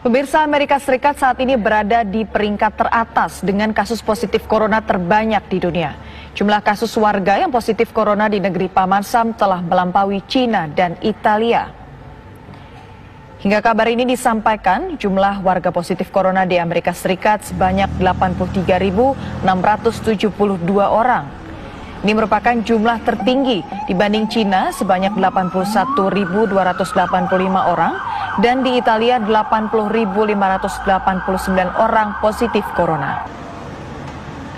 Pemirsa, Amerika Serikat saat ini berada di peringkat teratas dengan kasus positif corona terbanyak di dunia. Jumlah kasus warga yang positif corona di negeri Paman Sam telah melampaui Cina dan Italia. Hingga kabar ini disampaikan, jumlah warga positif corona di Amerika Serikat sebanyak 83.672 orang. Ini merupakan jumlah tertinggi dibanding Cina sebanyak 81.285 orang dan di Italia 80.589 orang positif corona.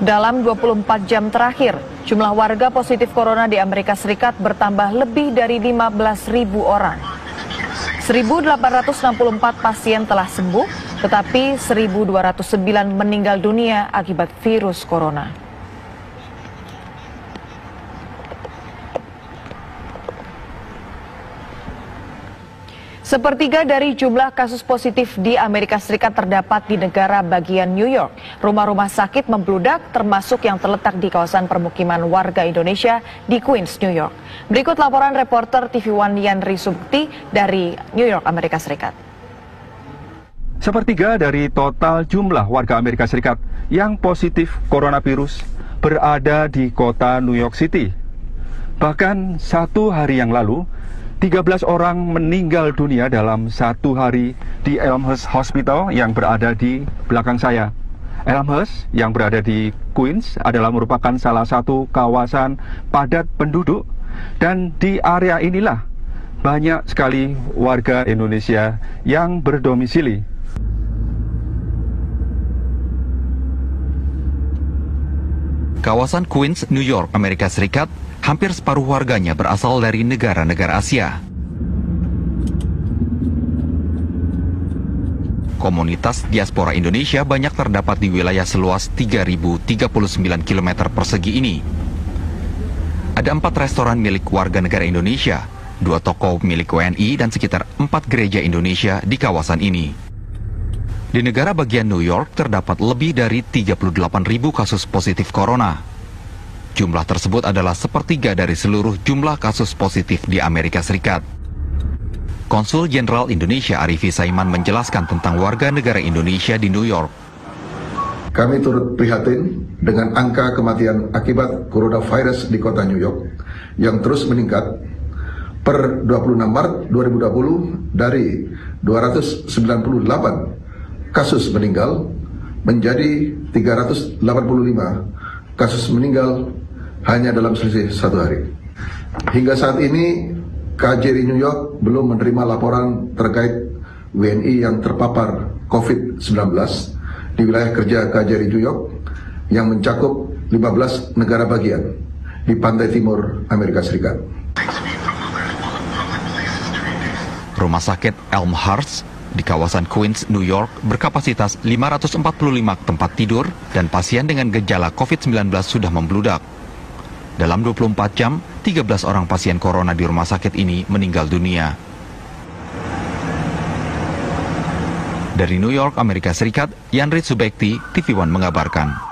Dalam 24 jam terakhir, jumlah warga positif corona di Amerika Serikat bertambah lebih dari 15.000 orang. 1.864 pasien telah sembuh, tetapi 1.209 meninggal dunia akibat virus corona. Sepertiga dari jumlah kasus positif di Amerika Serikat terdapat di negara bagian New York. Rumah-rumah sakit membludak termasuk yang terletak di kawasan permukiman warga Indonesia di Queens, New York. Berikut laporan reporter TV One Yanri Subekti dari New York, Amerika Serikat. Sepertiga dari total jumlah warga Amerika Serikat yang positif coronavirus berada di kota New York City. Bahkan satu hari yang lalu, 13 orang meninggal dunia dalam satu hari di Elmhurst Hospital yang berada di belakang saya. Elmhurst yang berada di Queens adalah merupakan salah satu kawasan padat penduduk dan di area inilah banyak sekali warga Indonesia yang berdomisili. Kawasan Queens, New York, Amerika Serikat, hampir separuh warganya berasal dari negara-negara Asia. Komunitas diaspora Indonesia banyak terdapat di wilayah seluas 3.039 km persegi ini. Ada 4 restoran milik warga negara Indonesia, 2 toko milik WNI, dan sekitar 4 gereja Indonesia di kawasan ini. Di negara bagian New York terdapat lebih dari 38.000 kasus positif corona. Jumlah tersebut adalah sepertiga dari seluruh jumlah kasus positif di Amerika Serikat. Konsul Jenderal Indonesia Arifi Saiman menjelaskan tentang warga negara Indonesia di New York. Kami turut prihatin dengan angka kematian akibat coronavirus di kota New York yang terus meningkat. Per 26 Maret 2020 dari 298 kasus meninggal menjadi 385 kasus meninggal hanya dalam selisih satu hari. Hingga saat ini, KJRI New York belum menerima laporan terkait WNI yang terpapar COVID-19 di wilayah kerja KJRI New York yang mencakup 15 negara bagian di pantai timur Amerika Serikat. Rumah sakit Elmhurst di kawasan Queens, New York berkapasitas 545 tempat tidur dan pasien dengan gejala COVID-19 sudah membludak. Dalam 24 jam, 13 orang pasien corona di rumah sakit ini meninggal dunia. Dari New York, Amerika Serikat, Yanri Subekti, TV One mengabarkan.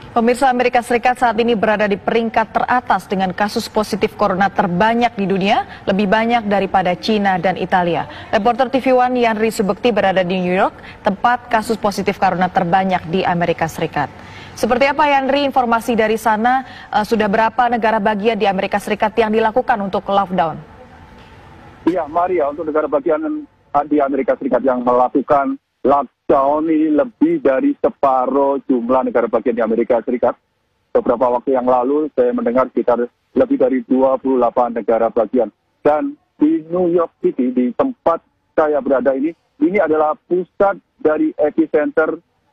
Pemirsa, Amerika Serikat saat ini berada di peringkat teratas dengan kasus positif corona terbanyak di dunia, lebih banyak daripada Cina dan Italia. Reporter TV One Yanri Subekti berada di New York, tempat kasus positif corona terbanyak di Amerika Serikat. Seperti apa, Yanri, informasi dari sana? Sudah berapa negara bagian di Amerika Serikat yang dilakukan untuk lockdown? Iya, Maria, untuk negara bagian di Amerika Serikat yang melakukan lockdown ini lebih dari separuh jumlah negara bagian di Amerika Serikat. Beberapa waktu yang lalu saya mendengar sekitar lebih dari 28 negara bagian. Dan di New York City, di tempat saya berada ini adalah pusat dari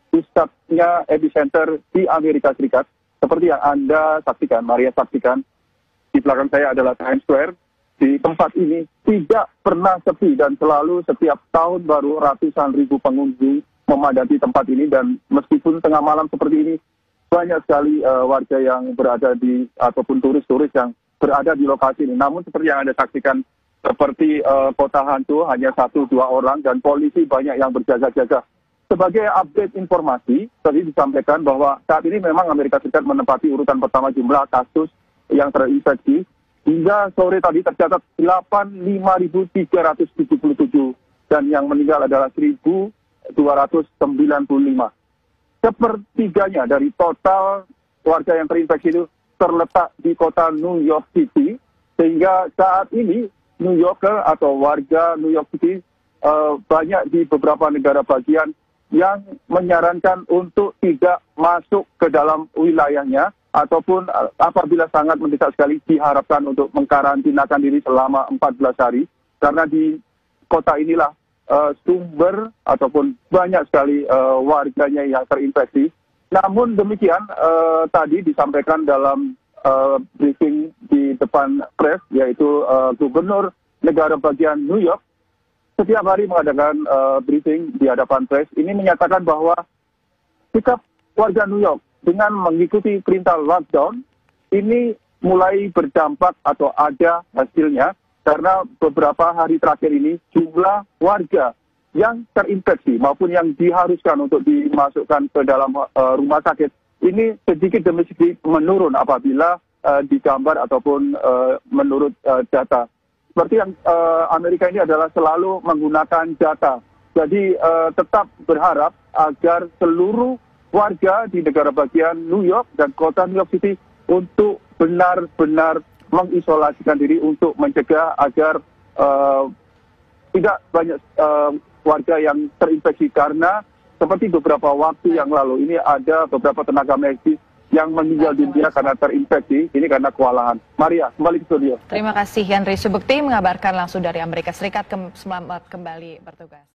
pusatnya epicenter di Amerika Serikat. Seperti yang Anda saksikan, Maria saksikan, di belakang saya adalah Times Square. Di tempat ini tidak pernah sepi dan selalu setiap tahun baru ratusan ribu pengunjung memadati tempat ini, dan meskipun tengah malam seperti ini banyak sekali warga yang berada di ataupun turis-turis yang berada di lokasi ini. Namun seperti yang Anda saksikan, seperti kota hantu, hanya 1-2 orang dan polisi banyak yang berjaga-jaga. Sebagai update informasi, tadi disampaikan bahwa saat ini memang Amerika Serikat menempati urutan pertama jumlah kasus yang terinfeksi. hingga sore tadi tercatat 85.377 dan yang meninggal adalah 1.295. Sepertiganya dari total warga yang terinfeksi itu terletak di kota New York City, sehingga saat ini New Yorker atau warga New York City banyak di beberapa negara bagian yang menyarankan untuk tidak masuk ke dalam wilayahnya, ataupun apabila sangat mendesak sekali diharapkan untuk mengkarantinakan diri selama 14 hari, karena di kota inilah sumber ataupun banyak sekali warganya yang terinfeksi. Namun demikian tadi disampaikan dalam briefing di depan pres, yaitu Gubernur negara bagian New York setiap hari mengadakan briefing di hadapan pres. Ini menyatakan bahwa sikap warga New York dengan mengikuti perintah lockdown ini mulai berdampak atau ada hasilnya, karena beberapa hari terakhir ini jumlah warga yang terinfeksi maupun yang diharuskan untuk dimasukkan ke dalam rumah sakit ini sedikit demi sedikit menurun apabila digambar ataupun menurut data. Seperti yang Amerika ini adalah selalu menggunakan data. Jadi tetap berharap agar seluruh warga di negara bagian New York dan kota New York City untuk benar-benar mengisolasikan diri untuk mencegah agar tidak banyak warga yang terinfeksi, karena seperti beberapa waktu yang lalu ini ada beberapa tenaga medis yang meninggal dunia karena terinfeksi, ini karena kewalahan. Maria, kembali ke studio. Terima kasih Henry Subekti mengabarkan langsung dari Amerika Serikat. Selamat kembali bertugas.